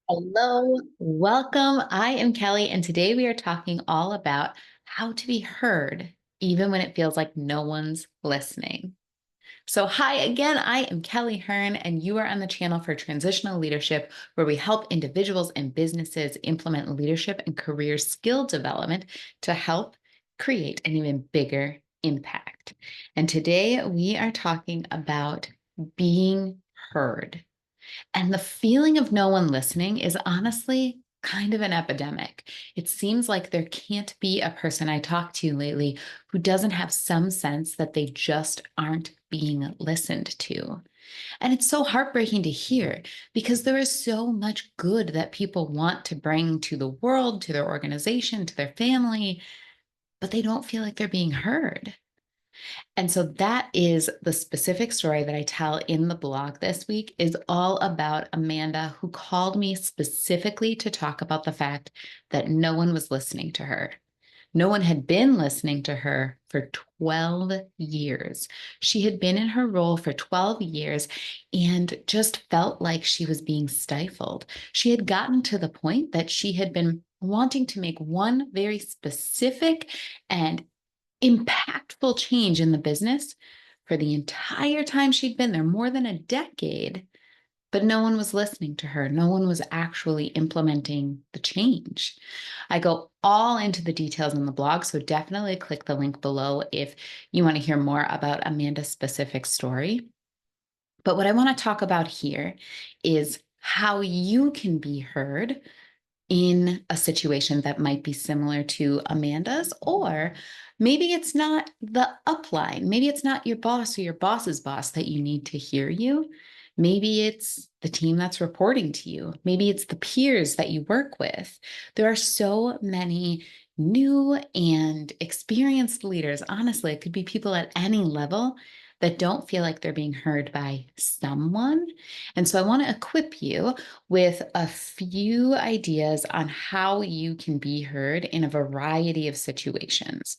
Hello, welcome. I am Kelly, and today we are talking all about how to be heard, even when it feels like no one's listening. So, hi again, I am Kelly Hearn, and you are on the channel for Transitional Leadership, where we help individuals and businesses implement leadership and career skill development to help create an even bigger impact. And today we are talking about being heard. And the feeling of no one listening is honestly kind of an epidemic. It seems like there can't be a person I talk to lately who doesn't have some sense that they just aren't being listened to. And it's so heartbreaking to hear because there is so much good that people want to bring to the world, to their organization, to their family, but they don't feel like they're being heard. And so that is the specific story that I tell in the blog this week is all about Amanda, who called me specifically to talk about the fact that no one was listening to her. No one had been listening to her for 12 years. She had been in her role for 12 years and just felt like she was being stifled. She had gotten to the point that she had been wanting to make one very specific and impactful change in the business for the entire time she'd been there, more than a decade, but no one was listening to her. No one was actually implementing the change. I go all into the details in the blog, so definitely click the link below if you want to hear more about Amanda's specific story. But what I want to talk about here is how you can be heard in a situation that might be similar to Amanda's, or maybe it's not the upline. Maybe it's not your boss or your boss's boss that you need to hear you. Maybe it's the team that's reporting to you. Maybe it's the peers that you work with. There are so many new and experienced leaders. Honestly, it could be people at any level that don't feel like they're being heard by someone. And so I want to equip you with a few ideas on how you can be heard in a variety of situations.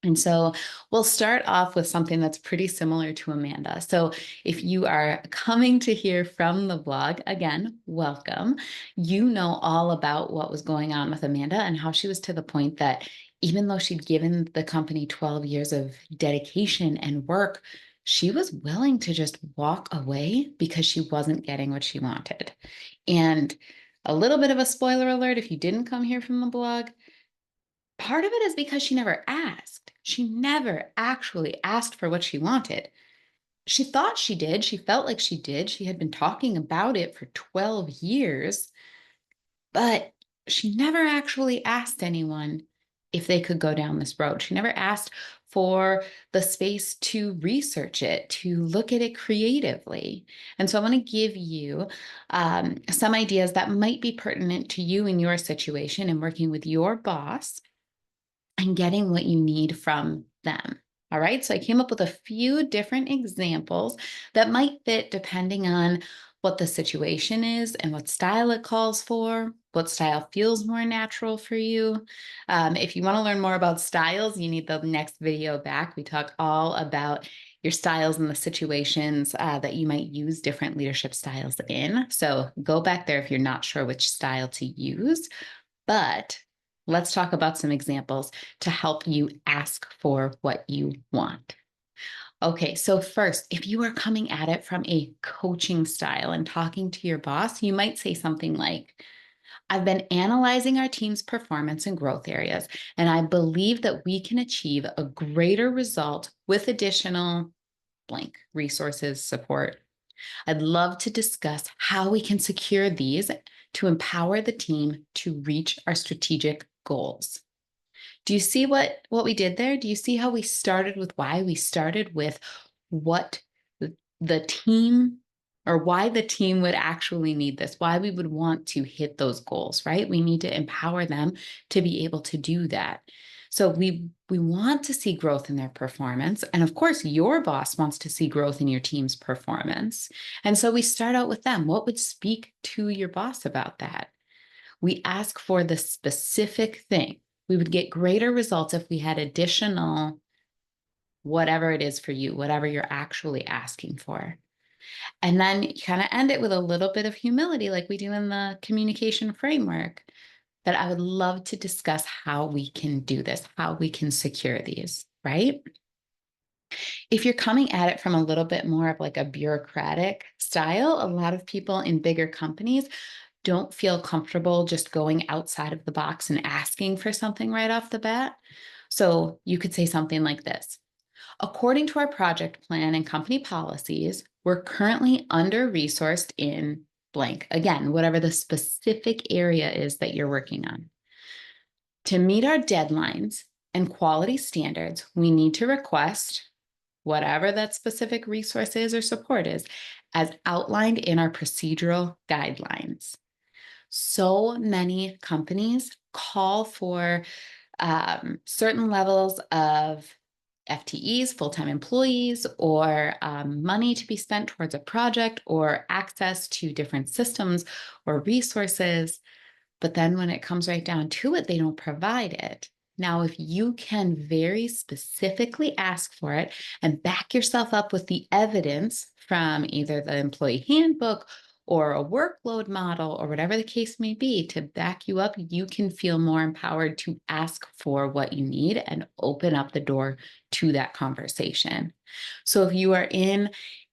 And so we'll start off with something that's pretty similar to Amanda. So if you are coming to hear from the blog, again, welcome. You know all about what was going on with Amanda and how she was to the point that even though she'd given the company 12 years of dedication and work, she was willing to just walk away because she wasn't getting what she wanted. And a little bit of a spoiler alert if you didn't come here from the blog, part of it is because she never asked. She never actually asked for what she wanted. She thought she did. She felt like she did. She had been talking about it for 12 years, but she never actually asked anyone if they could go down this road. She never asked for the space to research it, to look at it creatively. And so I want to give you some ideas that might be pertinent to you in your situation and working with your boss and getting what you need from them. All right. So I came up with a few different examples that might fit depending on what the situation is and what style it calls for, what style feels more natural for you. If you want to learn more about styles, you need the next video back. We talk all about your styles and the situations that you might use different leadership styles in. So go back there if you're not sure which style to use. But let's talk about some examples to help you ask for what you want. Okay, so first, if you are coming at it from a coaching style and talking to your boss, you might say something like, I've been analyzing our team's performance and growth areas, and I believe that we can achieve a greater result with additional blank resources, support. I'd love to discuss how we can secure these to empower the team to reach our strategic goals. Do you see what we did there? Do you see how we started with why? We started with what the team or why the team would actually need this, why we would want to hit those goals, right? We need to empower them to be able to do that. So we want to see growth in their performance. And of course, your boss wants to see growth in your team's performance. And so we start out with them. What would speak to your boss about that? We ask for the specific thing. We would get greater results if we had additional whatever it is for you, whatever you're actually asking for. And then you kind of end it with a little bit of humility, like we do in the communication framework. That I would love to discuss how we can do this, how we can secure these, right? If you're coming at it from a little bit more of like a bureaucratic style, a lot of people in bigger companies don't feel comfortable just going outside of the box and asking for something right off the bat. So you could say something like this. According to our project plan and company policies, we're currently under-resourced in blank. Again, whatever the specific area is that you're working on. To meet our deadlines and quality standards, we need to request whatever that specific resource is or support is, as outlined in our procedural guidelines. So many companies call for certain levels of FTEs, full-time employees, or money to be spent towards a project or access to different systems or resources. But then when it comes right down to it, they don't provide it. Now, if you can very specifically ask for it and back yourself up with the evidence from either the employee handbook or a workload model or whatever the case may be to back you up, you can feel more empowered to ask for what you need and open up the door to that conversation. So if you are in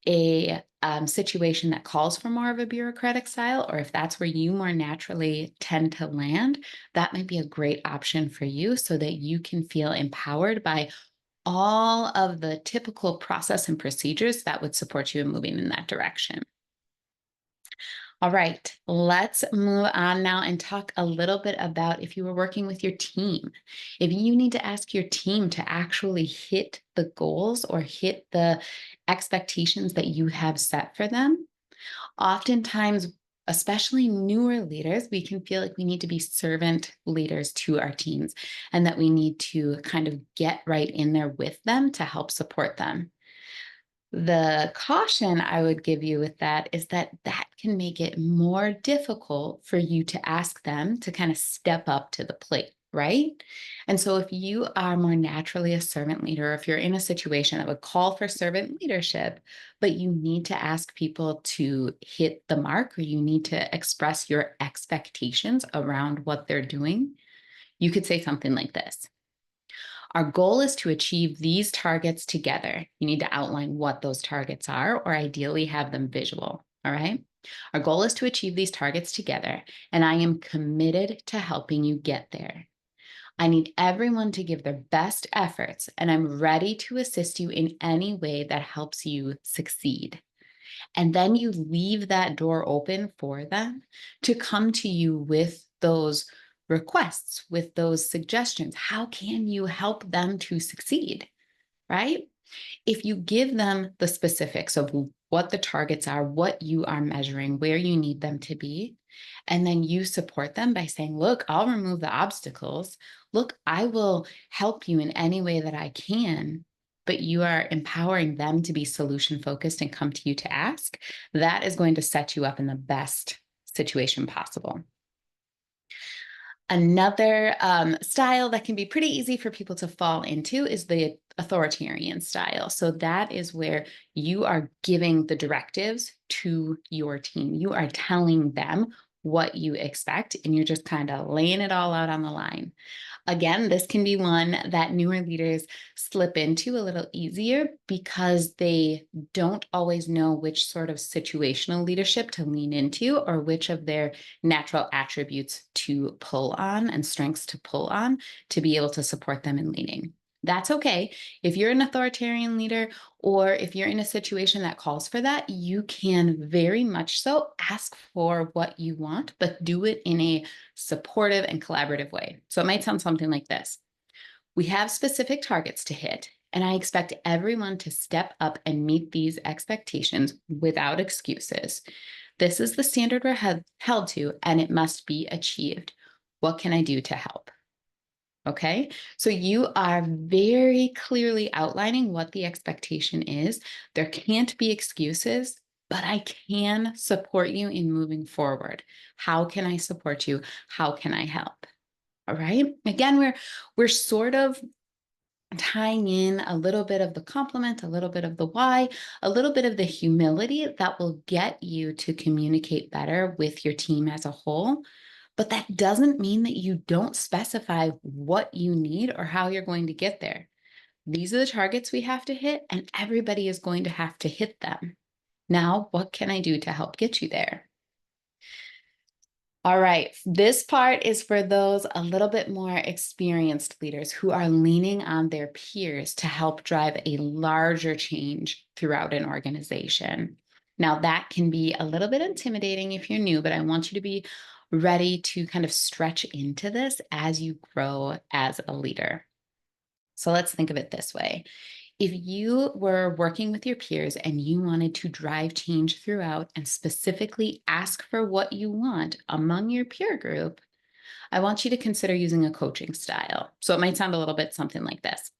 a situation that calls for more of a bureaucratic style, or if that's where you more naturally tend to land, that might be a great option for you so that you can feel empowered by all of the typical process and procedures that would support you in moving in that direction. All right, let's move on now and talk a little bit about if you were working with your team. If you need to ask your team to actually hit the goals or hit the expectations that you have set for them, oftentimes, especially newer leaders, we can feel like we need to be servant leaders to our teams and that we need to kind of get right in there with them to help support them. The caution I would give you with that is that that can make it more difficult for you to ask them to kind of step up to the plate, right? And so if you are more naturally a servant leader, if you're in a situation that would call for servant leadership, but you need to ask people to hit the mark or you need to express your expectations around what they're doing, you could say something like this. Our goal is to achieve these targets together. You need to outline what those targets are, or ideally have them visual. All right. Our goal is to achieve these targets together, and I am committed to helping you get there. I need everyone to give their best efforts, and I'm ready to assist you in any way that helps you succeed. And then you leave that door open for them to come to you with those requests, with those suggestions. How can you help them to succeed? Right? If you give them the specifics of what the targets are, what you are measuring, where you need them to be, and then you support them by saying, look, I'll remove the obstacles. Look, I will help you in any way that I can, but you are empowering them to be solution focused and come to you to ask. That is going to set you up in the best situation possible. Another style that can be pretty easy for people to fall into is the authoritarian style. So that is where you are giving the directives to your team. You are telling them what you expect, and you're just kind of laying it all out on the line. Again, this can be one that newer leaders slip into a little easier because they don't always know which sort of situational leadership to lean into or which of their natural attributes to pull on and strengths to pull on to be able to support them in leading. That's okay. If you're an authoritarian leader or if you're in a situation that calls for that, you can very much so ask for what you want, but do it in a supportive and collaborative way. So it might sound something like this. We have specific targets to hit, and I expect everyone to step up and meet these expectations without excuses. This is the standard we're held to, and it must be achieved. What can I do to help? Okay, so you are very clearly outlining what the expectation is. There can't be excuses, but I can support you in moving forward. How can I support you? How can I help? All right. Again, we're sort of tying in a little bit of the compliment, a little bit of the why, a little bit of the humility that will get you to communicate better with your team as a whole. But that doesn't mean that you don't specify what you need or how you're going to get there. These are the targets we have to hit, and everybody is going to have to hit them. Now, what can I do to help get you there? All right, this part is for those a little bit more experienced leaders who are leaning on their peers to help drive a larger change throughout an organization. Now, that can be a little bit intimidating if you're new, but I want you to be ready to kind of stretch into this as you grow as a leader. So let's think of it this way. If you were working with your peers and you wanted to drive change throughout and specifically ask for what you want among your peer group, I want you to consider using a coaching style. So it might sound a little bit something like this.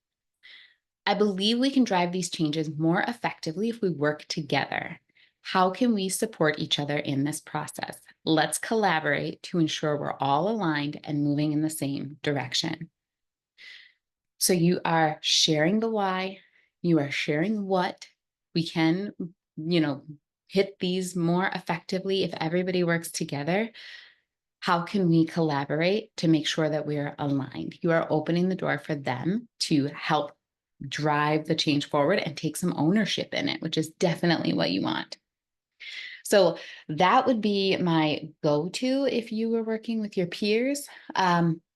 I believe we can drive these changes more effectively if we work together. How can we support each other in this process? Let's collaborate to ensure we're all aligned and moving in the same direction. So you are sharing the why, you are sharing what we can, you know, hit these more effectively if everybody works together. How can we collaborate to make sure that we're aligned? You are opening the door for them to help drive the change forward and take some ownership in it, which is definitely what you want. So that would be my go-to if you were working with your peers.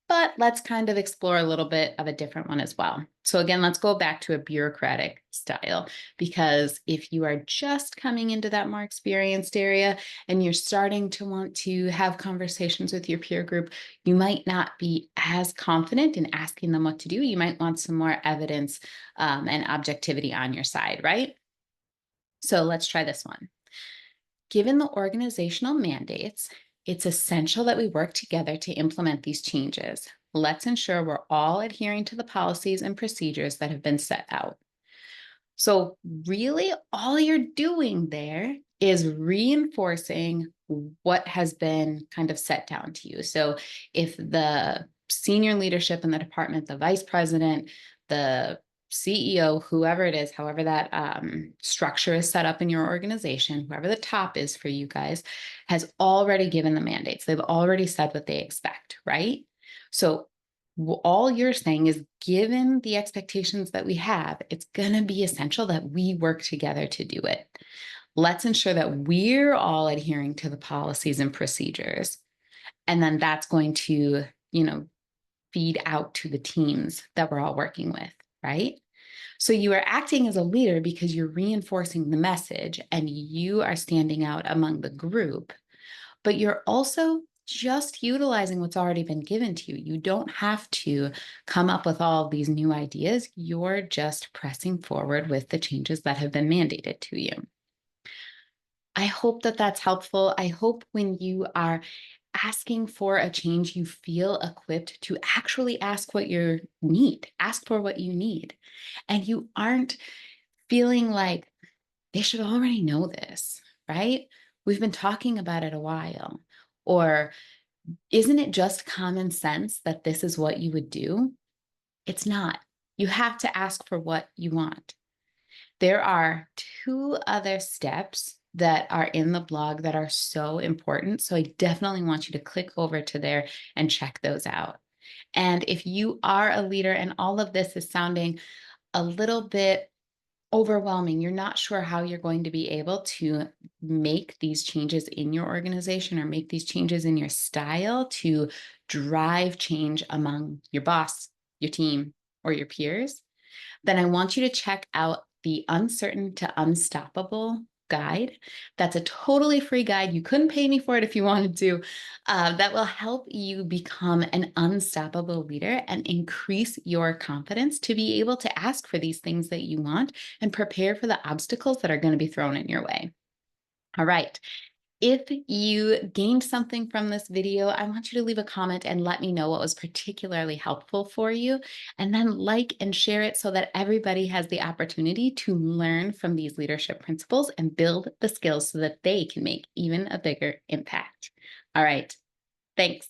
But let's kind of explore a little bit of a different one as well. So again, let's go back to a bureaucratic style, because if you are just coming into that more experienced area and you're starting to want to have conversations with your peer group, you might not be as confident in asking them what to do. You might want some more evidence and objectivity on your side, right? So let's try this one. Given the organizational mandates, it's essential that we work together to implement these changes. Let's ensure we're all adhering to the policies and procedures that have been set out. So, really, all you're doing there is reinforcing what has been kind of set down to you. So, if the senior leadership in the department, the vice president, the CEO, whoever it is, however that structure is set up in your organization, whoever the top is for you guys, has already given the mandates. They've already said what they expect, right? So, all you're saying is, given the expectations that we have, it's going to be essential that we work together to do it. Let's ensure that we're all adhering to the policies and procedures. And then that's going to, feed out to the teams that we're all working with, right? So you are acting as a leader because you're reinforcing the message and you are standing out among the group, but you're also just utilizing what's already been given to you. You don't have to come up with all of these new ideas. You're just pressing forward with the changes that have been mandated to you. I hope that that's helpful. I hope when you are asking for a change, you feel equipped to actually ask what you need, ask for what you need. And you aren't feeling like they should already know this, right? We've been talking about it a while. Or isn't it just common sense that this is what you would do? It's not. You have to ask for what you want. There are two other steps that are in the blog that are so important. So I definitely want you to click over to there and check those out. And if you are a leader and all of this is sounding a little bit overwhelming, you're not sure how you're going to be able to make these changes in your organization or make these changes in your style to drive change among your boss, your team, or your peers, then I want you to check out the Uncertain to Unstoppable guide. That's a totally free guide. You couldn't pay me for it if you wanted to. That will help you become an unstoppable leader and increase your confidence to be able to ask for these things that you want and prepare for the obstacles that are going to be thrown in your way. All right. If you gained something from this video, I want you to leave a comment and let me know what was particularly helpful for you. And then like and share it so that everybody has the opportunity to learn from these leadership principles and build the skills so that they can make even a bigger impact. All right. Thanks.